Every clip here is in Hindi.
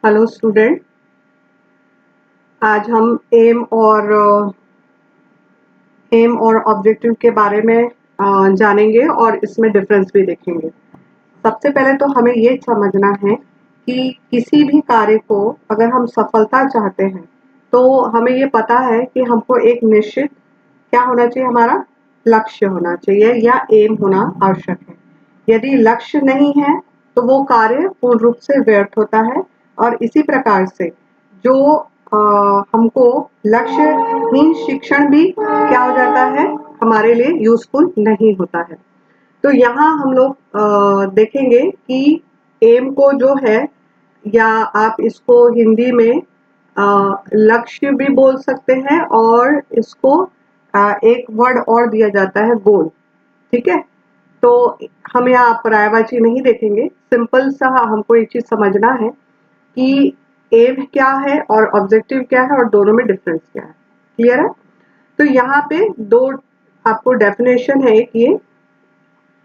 Hello student. आज हम एम और ऑब्जेक्टिव के बारे में जानेंगे और इसमें डिफरेंस भी देखेंगे। सबसे पहले तो हमें ये समझना है कि किसी भी कार्य को अगर हम सफलता चाहते हैं तो हमें ये पता है कि हमको एक निश्चित क्या होना चाहिए, हमारा लक्ष्य होना चाहिए या एम होना आवश्यक है। यदि लक्ष्य नहीं है तो वो कार्य पूर्ण रूप से व्यर्थ होता है और इसी प्रकार से जो हमको लक्ष्यहीन शिक्षण भी क्या हो जाता है, हमारे लिए यूजफुल नहीं होता है। तो यहाँ हम लोग देखेंगे कि एम को जो है, या आप इसको हिंदी में लक्ष्य भी बोल सकते हैं और इसको एक वर्ड और दिया जाता है, गोल। ठीक है, तो हम यहाँ पर्यायवाची नहीं देखेंगे, सिंपल सा हमको एक चीज समझना है कि एम क्या है और ऑब्जेक्टिव क्या है और दोनों में डिफरेंस क्या है। क्लियर है? तो यहाँ पे दो आपको डेफिनेशन है। एक ये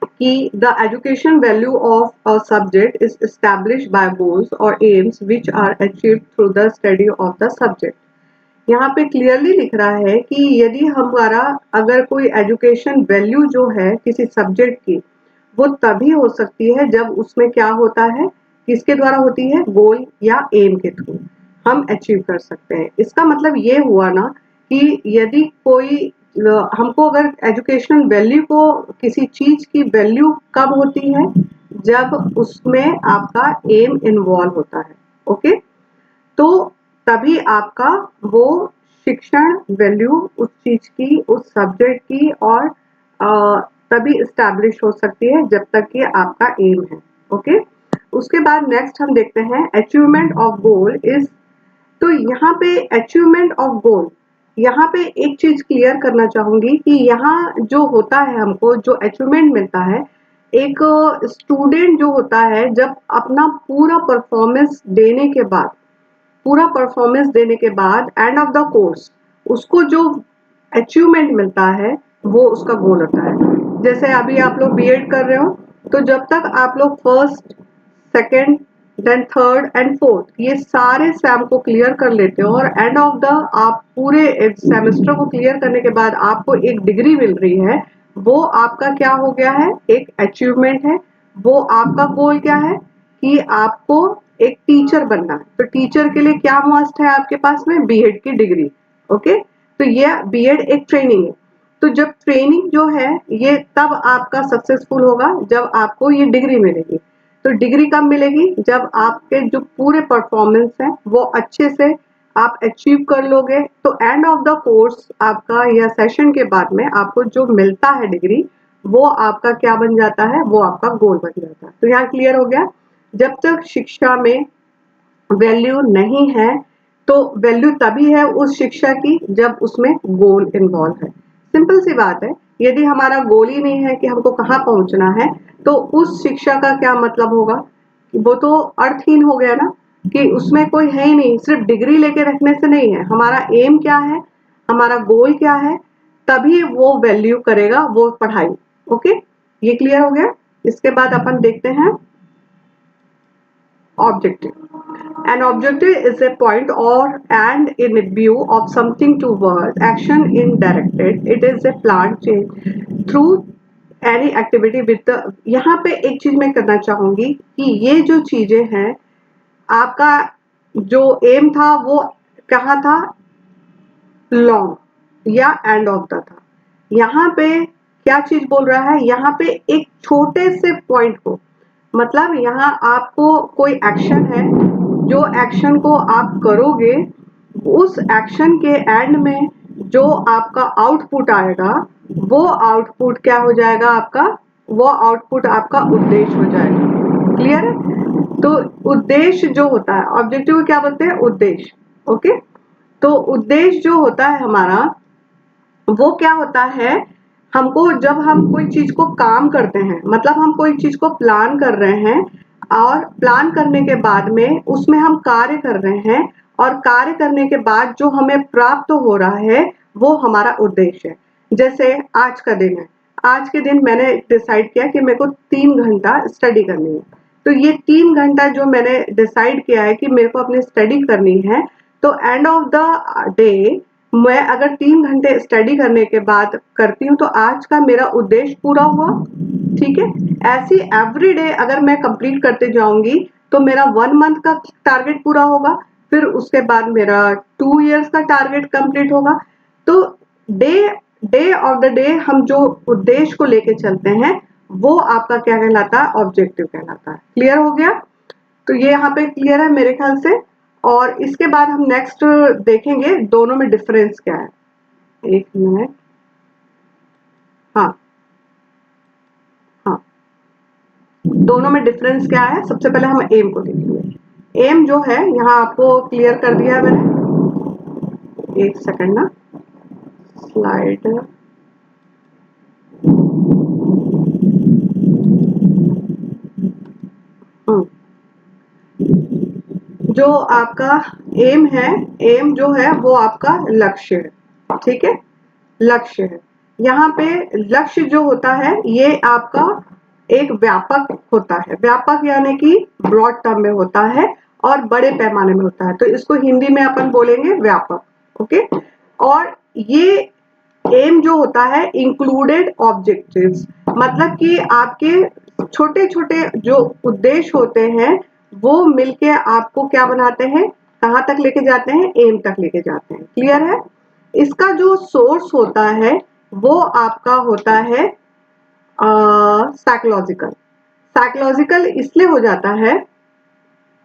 कि the education value of a subject is established by goals or aims which are achieved through the study of the subject। यहाँ पे क्लियरली लिख रहा है कि यदि हमारा अगर कोई एजुकेशन वैल्यू जो है किसी सब्जेक्ट की, वो तभी हो सकती है जब उसमें क्या होता है, किसके द्वारा होती है, गोल या एम के थ्रू हम अचीव कर सकते हैं। इसका मतलब ये हुआ ना कि यदि कोई हमको अगर एजुकेशनल वैल्यू को, किसी चीज की वैल्यू कब होती है, जब उसमें आपका एम इन्वॉल्व होता है। ओके, तो तभी आपका वो शिक्षण वैल्यू उस चीज की, उस सब्जेक्ट की और तभी इस्टेब्लिश हो सकती है जब तक कि आपका एम है। ओके, उसके बाद नेक्स्ट हम देखते हैं अचीवमेंट ऑफ गोल इज। तो यहाँ पे अचीवमेंट ऑफ गोल, यहाँ पे एक चीज क्लियर करना चाहूंगी कि यहाँ जो होता है, हमको जो अचीवमेंट मिलता है, एक स्टूडेंट जो होता है जब अपना पूरा परफॉर्मेंस देने के बाद एंड ऑफ द कोर्स उसको जो अचीवमेंट मिलता है वो उसका गोल होता है। जैसे अभी आप लोग बीएड कर रहे हो, तो जब तक आप लोग first, second, then third and fourth ये सारे सैम को क्लियर कर लेते हो और एंड ऑफ द आप पूरे सेमेस्टर को क्लियर करने के बाद आपको एक डिग्री मिल रही है, वो आपका क्या हो गया है, एक अचीवमेंट है। वो आपका गोल क्या है कि आपको एक टीचर बनना है। तो टीचर के लिए क्या मस्ट है आपके पास में, बीएड की डिग्री। ओके, तो ये बीएड एक ट्रेनिंग है। तो जब ट्रेनिंग जो है ये तब आपका सक्सेसफुल होगा जब आपको ये डिग्री मिलेगी। तो डिग्री कब मिलेगी, जब आपके जो पूरे परफॉर्मेंस है वो अच्छे से आप अचीव कर लोगे। तो एंड ऑफ द कोर्स आपका या सेशन के बाद में आपको जो मिलता है डिग्री, वो आपका क्या बन जाता है, वो आपका गोल बन जाता है। तो यहाँ क्लियर हो गया। जब तक शिक्षा में वैल्यू नहीं है तो वैल्यू तभी है उस शिक्षा की जब उसमें गोल इन्वॉल्व है। सिंपल सी बात है, यदि हमारा गोल ही नहीं है कि हमको कहाँ पहुंचना है तो उस शिक्षा का क्या मतलब होगा, वो तो अर्थहीन हो गया ना, कि उसमें कोई है ही नहीं। सिर्फ डिग्री लेके रखने से नहीं है, हमारा एम क्या है, हमारा गोल क्या है, तभी वो वैल्यू करेगा वो पढ़ाई। ओके, ये क्लियर हो गया। इसके बाद अपन देखते हैं objective. An objective is a point or and in view of something towards action in directed. It is a plan change through any activity with the। यहाँ पे एक चीज मैं करना चाहूंगी कि ये जो चीजें हैं, आपका जो एम था वो कहाँ था, लॉन्ग या एंड ऑफ द था। यहाँ पे क्या चीज बोल रहा है, यहाँ पे एक छोटे से पॉइंट को, मतलब यहाँ आपको कोई एक्शन है, जो एक्शन को आप करोगे उस एक्शन के एंड में जो आपका आउटपुट आएगा, वो आउटपुट क्या हो जाएगा आपका, वो आउटपुट आपका उद्देश्य हो जाएगा। क्लियर है? तो उद्देश्य जो होता है, ऑब्जेक्टिव को क्या बोलते हैं, उद्देश्य। ओके, तो उद्देश्य जो होता है हमारा, वो क्या होता है, हमको जब हम कोई चीज को काम करते हैं, मतलब हम कोई चीज को प्लान कर रहे हैं और प्लान करने के बाद में उसमें हम कार्य कर रहे हैं और कार्य करने के बाद जो हमें प्राप्त हो रहा है वो हमारा उद्देश्य है। जैसे आज का दिन है, आज के दिन मैंने डिसाइड किया कि मेरे को 3 घंटा स्टडी करनी है। तो ये 3 घंटा जो मैंने डिसाइड किया है कि मेरे को अपनी स्टडी करनी है, तो एंड ऑफ द डे मैं अगर 3 घंटे स्टडी करने के बाद करती हूँ तो आज का मेरा उद्देश्य पूरा हुआ। ठीक है, ऐसी एवरी डे अगर मैं कंप्लीट करते जाऊंगी तो मेरा 1 मंथ का टारगेट पूरा होगा, फिर उसके बाद मेरा 2 इयर्स का टारगेट कंप्लीट होगा। तो day day of the day हम जो उद्देश्य को लेके चलते हैं वो आपका क्या कहलाता है, ऑब्जेक्टिव कहलाता है। क्लियर हो गया? तो ये यहाँ पे क्लियर है मेरे ख्याल से। और इसके बाद हम नेक्स्ट देखेंगे दोनों में डिफरेंस क्या है। एक मिनट, हाँ हाँ, दोनों में डिफरेंस क्या है, सबसे पहले हम एम को देखेंगे। एम जो है यहाँ आपको क्लियर कर दिया है मैंने, एक सेकंड ना, स्लाइड। जो आपका एम है, एम जो है वो आपका लक्ष्य है। ठीक है, लक्ष्य है। यहाँ पे लक्ष्य जो होता है ये आपका एक व्यापक होता है, व्यापक यानी कि ब्रॉड टर्म में होता है और बड़े पैमाने में होता है, तो इसको हिंदी में अपन बोलेंगे व्यापक। ओके, और ये एम जो होता है इंक्लूडेड ऑब्जेक्टिव्स, मतलब कि आपके छोटे छोटे जो उद्देश्य होते हैं वो मिलके आपको क्या बनाते हैं, कहाँ तक लेके जाते हैं, एम तक लेके जाते हैं। क्लियर है? इसका जो सोर्स होता है वो आपका होता है साइकोलॉजिकल। साइकोलॉजिकल इसलिए हो जाता है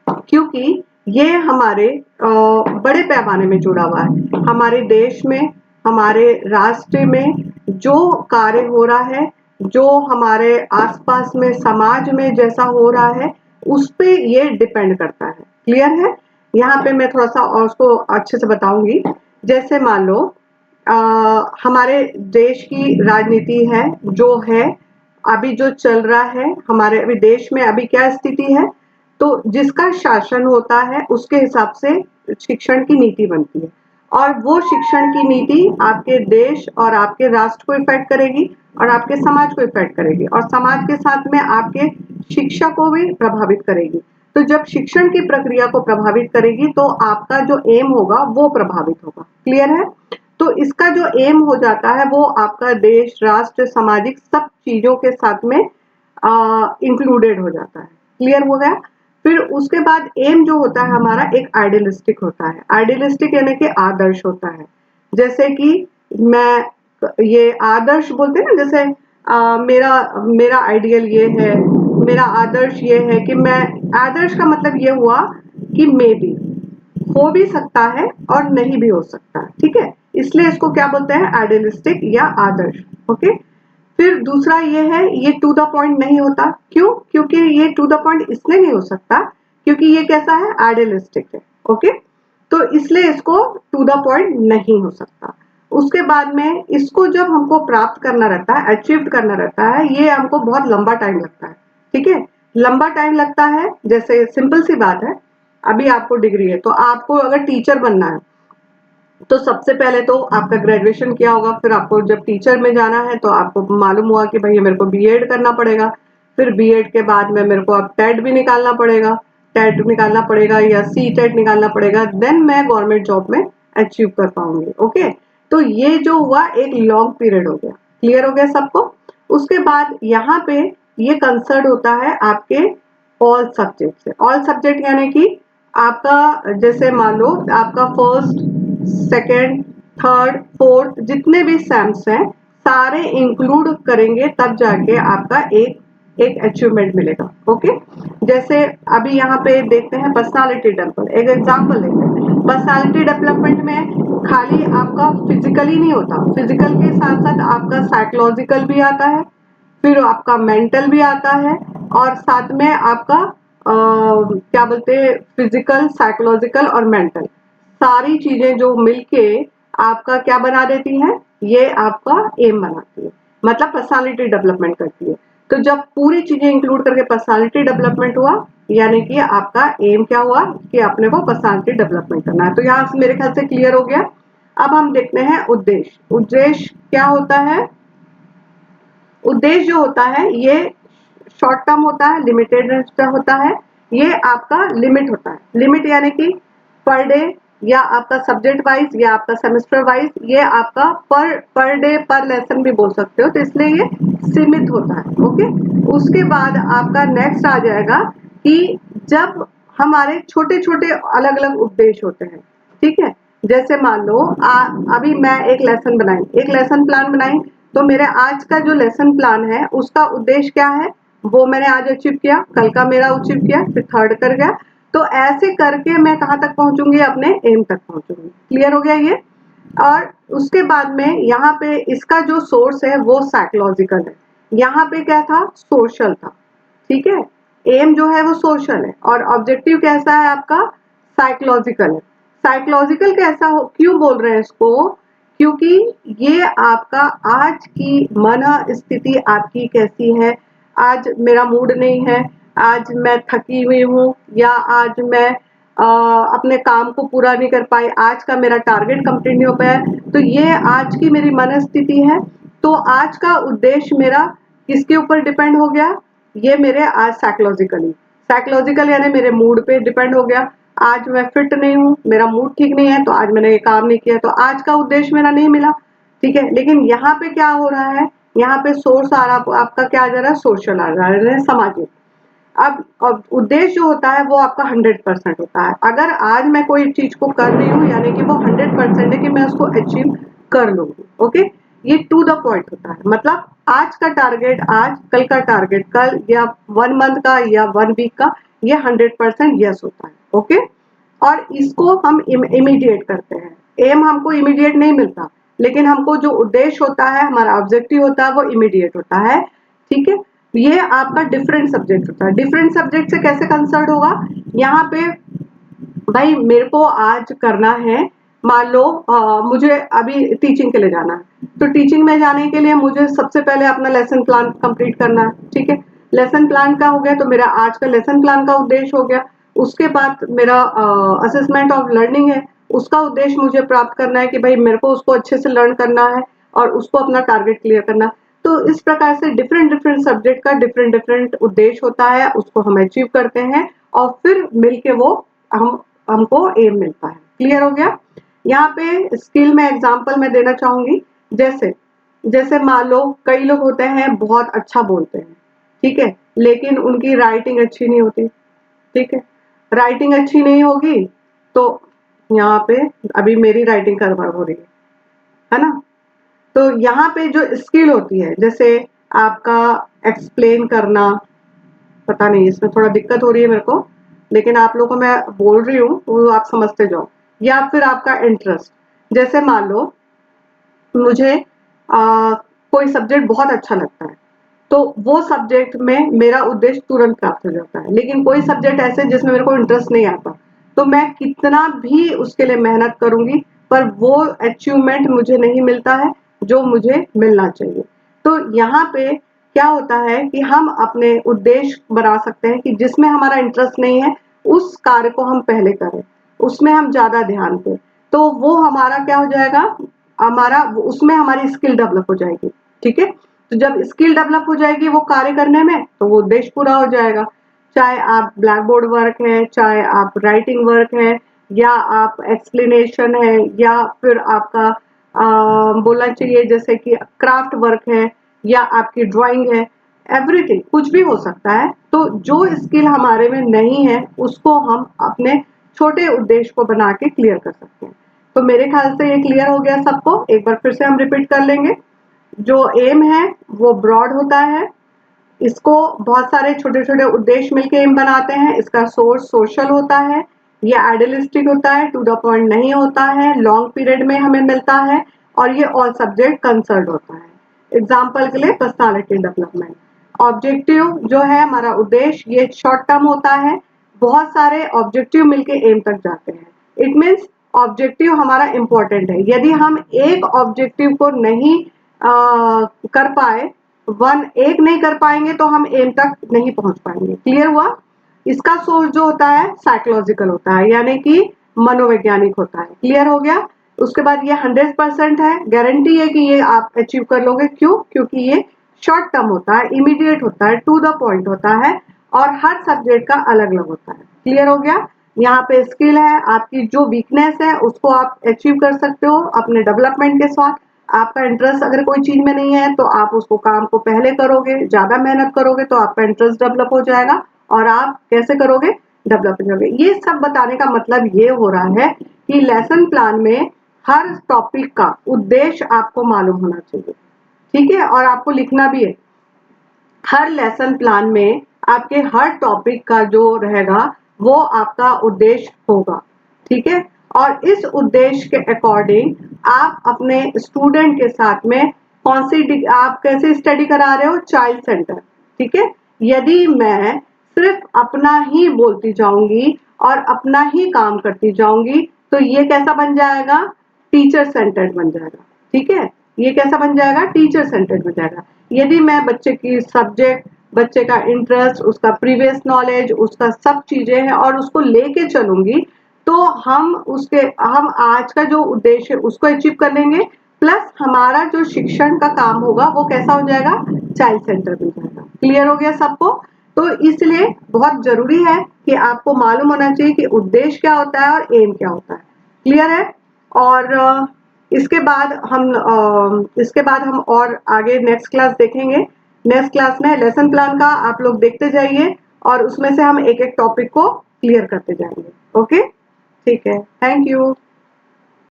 क्योंकि ये हमारे बड़े पैमाने में जुड़ा हुआ है, हमारे देश में, हमारे राष्ट्र में जो कार्य हो रहा है, जो हमारे आसपास में समाज में जैसा हो रहा है उस पे ये डिपेंड करता है। क्लियर है? यहाँ पे मैं थोड़ा सा और उसको अच्छे से बताऊंगी। जैसे मान लो हमारे देश की राजनीति है जो है, अभी जो चल रहा है हमारे अभी देश में, अभी क्या स्थिति है, तो जिसका शासन होता है उसके हिसाब से शिक्षण की नीति बनती है, और वो शिक्षण की नीति आपके देश और आपके राष्ट्र को इफेक्ट करेगी और आपके समाज को इफेक्ट करेगी, और समाज के साथ में आपके शिक्षा को भी प्रभावित करेगी। तो जब शिक्षण की प्रक्रिया को प्रभावित करेगी तो आपका जो एम होगा वो प्रभावित होगा। क्लियर है? तो इसका जो एम हो जाता है वो आपका देश, राष्ट्र, सामाजिक सब चीजों के साथ में इंक्लूडेड हो जाता है। क्लियर हो गया? फिर उसके बाद एम जो होता है हमारा एक आइडियलिस्टिक होता है। आइडियलिस्टिक यानी कि आदर्श होता है। जैसे कि मैं, ये आदर्श बोलते हैं ना, जैसे मेरा मेरा आइडियल ये है, मेरा आदर्श ये है कि मैं, आदर्श का मतलब ये हुआ कि मे बी हो भी सकता है और नहीं भी हो सकता। ठीक है, इसलिए इसको क्या बोलते हैं, आइडियलिस्टिक या आदर्श। ओके, फिर दूसरा ये है, ये टू द पॉइंट नहीं होता। क्यों? क्योंकि ये टू द पॉइंट इसलिए नहीं हो सकता क्योंकि ये कैसा है, आइडियलिस्टिक है। ओके, तो इसलिए इसको टू द पॉइंट नहीं हो सकता। उसके बाद में इसको जब हमको प्राप्त करना रहता है, अचीव करना रहता है, ये हमको बहुत लंबा टाइम लगता है। ठीक है, लंबा टाइम लगता है। जैसे सिंपल सी बात है, अभी आपको डिग्री है तो आपको अगर टीचर बनना है तो सबसे पहले तो आपका ग्रेजुएशन किया होगा, फिर आपको जब टीचर में जाना है तो आपको मालूम हुआ कि भैया मेरे को बीएड करना पड़ेगा, फिर बीएड के बाद में मेरे को अब टेट भी निकालना पड़ेगा, टेट निकालना पड़ेगा या सी टेट निकालना पड़ेगा, देन मैं गवर्नमेंट जॉब में अचीव कर पाऊंगी। ओके, तो ये जो हुआ एक लॉन्ग पीरियड हो गया। क्लियर हो गया सबको? उसके बाद यहाँ पे ये कंसर्न होता है आपके ऑल सब्जेक्ट से। ऑल सब्जेक्ट यानी कि आपका, जैसे मान लो आपका फर्स्ट, सेकेंड, थर्ड, फोर्थ जितने भी सेम्स हैं सारे इंक्लूड करेंगे तब जाके आपका एक एक अचीवमेंट मिलेगा। ओके, जैसे अभी यहाँ पे देखते हैं पर्सनालिटी डेवलपमेंट, एक एग्जांपल लेते हैं। पर्सनालिटी डेवलपमेंट में खाली आपका फिजिकली नहीं होता, फिजिकल के साथ साथ आपका साइकोलॉजिकल भी आता है, फिर आपका मेंटल भी आता है, और साथ में आपका क्या बोलते हैं, फिजिकल, साइकोलॉजिकल और मेंटल, सारी चीजें जो मिलके आपका क्या बना देती हैं, ये आपका एम बनाती है, मतलब पर्सनालिटी डेवलपमेंट करती है। तो जब पूरी चीजें इंक्लूड करके पर्सनालिटी डेवलपमेंट हुआ, यानी कि आपका एम क्या हुआ कि अपने को पर्सनालिटी डेवलपमेंट करना है। तो यहाँ से मेरे ख्याल से क्लियर हो गया। अब हम देखते हैं उद्देश्य। उद्देश्य क्या होता है? उद्देश्य जो होता है ये शॉर्ट टर्म होता है, लिमिटेड रेंज होता है, ये आपका लिमिट होता है। लिमिट यानी कि पर डे या आपका सब्जेक्ट वाइज या आपका सेमेस्टर वाइज, ये आपका पर डे पर लेसन भी बोल सकते हो, तो इसलिए ये सीमित होता है। ओके, उसके बाद आपका नेक्स्ट आ जाएगा कि जब हमारे छोटे छोटे अलग अलग उद्देश्य होते हैं, ठीक है। जैसे मान लो अभी मैं एक लेसन प्लान बनाई, तो मेरे आज का जो लेसन प्लान है उसका उद्देश्य क्या है, वो मैंने आज अचीव किया, कल का मेरा अचीव किया, फिर थर्ड कर गया, तो ऐसे करके मैं कहाँ तक पहुंचूंगी, अपने एम तक पहुंचूंगी। क्लियर हो गया ये। और उसके बाद में यहाँ पे इसका जो सोर्स है वो साइकोलॉजिकल है, यहाँ पे क्या था, सोशल था, ठीक है। एम जो है वो सोशल है और ऑब्जेक्टिव कैसा है आपका, साइकोलॉजिकल है। साइकोलॉजिकल कैसा हो, क्यों बोल रहे हैं इसको, क्योंकि ये आपका आज की मन स्थिति आपकी कैसी है, आज मेरा मूड नहीं है, आज मैं थकी हुई हूँ, या आज मैं अपने काम को पूरा नहीं कर पाई, आज का मेरा टारगेट कंप्लीट नहीं हो पाया, तो ये आज की मेरी मन स्थिति है। तो आज का उद्देश्य मेरा किसके ऊपर डिपेंड हो गया, ये मेरे आज साइकोलॉजिकल यानी मेरे मूड पे डिपेंड हो गया। आज मैं फिट नहीं हूँ, मेरा मूड ठीक नहीं है, तो आज मैंने ये काम नहीं किया, तो आज का उद्देश्य मेरा नहीं मिला, ठीक है। लेकिन यहाँ पे क्या हो रहा है, यहाँ पे सोर्स आ रहा, आपका क्या आ जा रहा है, सोशल आ रहा है, सामाजिक। अब उद्देश्य जो होता है वो आपका 100% होता है। अगर आज मैं कोई चीज को कर रही हूँ यानी कि वो 100% है कि मैं उसको अचीव कर लूंगी। ओके, ये टू द पॉइंट होता है, मतलब आज का टारगेट आज, कल का टारगेट कल, या 1 मंथ का या 1 वीक का, ये 100% यस होता है। ओके, और इसको हम इमीडिएट करते हैं। एम हमको इमीडिएट नहीं मिलता, लेकिन हमको जो उद्देश्य होता है, हमारा ऑब्जेक्टिव होता है, वो इमीडिएट होता है, ठीक है। ये आपका डिफरेंट सब्जेक्ट होता है। डिफरेंट सब्जेक्ट से कैसे कंसर्न होगा, यहाँ पे भाई मेरे को आज करना है, मान लो मुझे अभी टीचिंग के लिए जाना है, तो टीचिंग में जाने के लिए मुझे सबसे पहले अपना लेसन प्लान कंप्लीट करना है, ठीक है। लेसन प्लान का हो गया, तो मेरा आज का लेसन प्लान का उद्देश्य हो गया। उसके बाद मेरा असेसमेंट ऑफ लर्निंग है, उसका उद्देश्य मुझे प्राप्त करना है कि भाई मेरे को उसको अच्छे से लर्न करना है और उसको अपना टारगेट क्लियर करना। तो इस प्रकार से डिफरेंट डिफरेंट सब्जेक्ट का डिफरेंट डिफरेंट उद्देश्य होता है, उसको हम अचीव करते हैं और फिर मिलके वो हमको एम मिलता है। क्लियर हो गया। यहाँ पे स्किल में एग्जांपल मैं देना चाहूंगी, जैसे जैसे मान लो कई लोग होते हैं बहुत अच्छा बोलते हैं, ठीक है, लेकिन उनकी राइटिंग अच्छी नहीं होती, ठीक है। राइटिंग अच्छी नहीं होगी तो यहाँ पे अभी मेरी राइटिंग गड़बड़ हो रही है ना। तो यहाँ पे जो स्किल होती है, जैसे आपका एक्सप्लेन करना, पता नहीं इसमें थोड़ा दिक्कत हो रही है मेरे को, लेकिन आप लोगों को मैं बोल रही हूँ वो आप समझते जाओ। या फिर आपका इंटरेस्ट, जैसे मान लो मुझे कोई सब्जेक्ट बहुत अच्छा लगता है, तो वो सब्जेक्ट में मेरा उद्देश्य तुरंत प्राप्त हो जाता है। लेकिन कोई सब्जेक्ट ऐसे जिसमें मेरे को इंटरेस्ट नहीं आता, तो मैं कितना भी उसके लिए मेहनत करूंगी पर वो अचीवमेंट मुझे नहीं मिलता है जो मुझे मिलना चाहिए। तो यहाँ पे क्या होता है कि हम अपने उद्देश्य बना सकते हैं कि जिसमें हमारा इंटरेस्ट नहीं है उस कार्य को हम पहले करें, उसमें हम ज्यादा ध्यान दें, तो वो हमारा क्या हो जाएगा, हमारा उसमें हमारी स्किल डेवलप हो जाएगी, ठीक है। तो जब स्किल डेवलप हो जाएगी वो कार्य करने में, तो वो उद्देश्य पूरा हो जाएगा। चाहे आप ब्लैक बोर्ड वर्क है, चाहे आप राइटिंग वर्क है, या आप एक्सप्लेनेशन है, या फिर आपका बोलना चाहिए जैसे कि क्राफ्ट वर्क है, या आपकी ड्राइंग है, एवरीथिंग कुछ भी हो सकता है। तो जो स्किल हमारे में नहीं है उसको हम अपने छोटे उद्देश्य को बना के क्लियर कर सकते हैं। तो मेरे ख्याल से ये क्लियर हो गया सबको। एक बार फिर से हम रिपीट कर लेंगे। जो एम है वो ब्रॉड होता है, इसको बहुत सारे छोटे छोटे उद्देश्य मिलकर एम बनाते हैं। इसका सोर्स सोशल होता है, ये आइडियलिस्टिक होता है, टू द पॉइंट नहीं होता है, लॉन्ग पीरियड में हमें मिलता है, और ये ऑल सब्जेक्ट कंसर्न होता है। एग्जाम्पल के लिए पर्सनालिटी डेवलपमेंट। ऑब्जेक्टिव जो है हमारा उद्देश्य, ये शॉर्ट टर्म होता है, बहुत सारे ऑब्जेक्टिव मिलके एम तक जाते हैं। इट मीन्स ऑब्जेक्टिव हमारा इंपॉर्टेंट है। यदि हम एक ऑब्जेक्टिव को नहीं कर पाए, एक नहीं कर पाएंगे तो हम एम तक नहीं पहुंच पाएंगे। क्लियर हुआ। इसका सोर्स जो होता है साइकोलॉजिकल होता है, यानी कि मनोवैज्ञानिक होता है। क्लियर हो गया। उसके बाद ये 100% है, गारंटी है कि ये आप अचीव कर लोगे। क्यों? क्योंकि ये शॉर्ट टर्म होता है, इमीडिएट होता है, टू द पॉइंट होता है और हर सब्जेक्ट का अलग अलग होता है। क्लियर हो गया? यहाँ पे स्किल है, आपकी जो वीकनेस है उसको आप अचीव कर सकते हो अपने डेवलपमेंट के साथ। आपका इंटरेस्ट अगर कोई चीज में नहीं है तो आप उसको काम को पहले करोगे, ज्यादा मेहनत करोगे तो आपका इंटरेस्ट डेवलप हो जाएगा और आप कैसे करोगे, डेवलप करोगे। ये सब बताने का मतलब ये हो रहा है कि लेसन प्लान में हर टॉपिक का उद्देश्य आपको मालूम होना चाहिए, ठीक है, और आपको लिखना भी है। हर लेसन प्लान में आपके हर टॉपिक का जो रहेगा वो आपका उद्देश्य होगा, ठीक है। और इस उद्देश्य के अकॉर्डिंग आप अपने स्टूडेंट के साथ में कौन सी आप कैसे स्टडी करा रहे हो, चाइल्ड सेंटर, ठीक है। यदि मैं सिर्फ अपना ही बोलती जाऊंगी और अपना ही काम करती जाऊंगी तो ये कैसा बन जाएगा, टीचर सेंटर्ड बन जाएगा, ठीक है। ये कैसा बन जाएगा, टीचर सेंटर्ड बन जाएगा। यदि मैं बच्चे की सब्जेक्ट, बच्चे का इंटरेस्ट, उसका प्रीवियस नॉलेज, उसका सब चीजें हैं और उसको लेके चलूंगी तो हम आज का जो उद्देश्य है उसको अचीव कर लेंगे, प्लस हमारा जो शिक्षण का काम होगा वो कैसा हो जाएगा, चाइल्ड सेंटर बन जाएगा। क्लियर हो गया सबको? तो इसलिए बहुत जरूरी है कि आपको मालूम होना चाहिए कि उद्देश्य क्या होता है और एम क्या होता है। क्लियर है? और इसके बाद हम और आगे नेक्स्ट क्लास देखेंगे। नेक्स्ट क्लास में लेसन प्लान का आप लोग देखते जाइए और उसमें से हम एक एक टॉपिक को क्लियर करते जाएंगे। ओके, ठीक है, थैंक यू।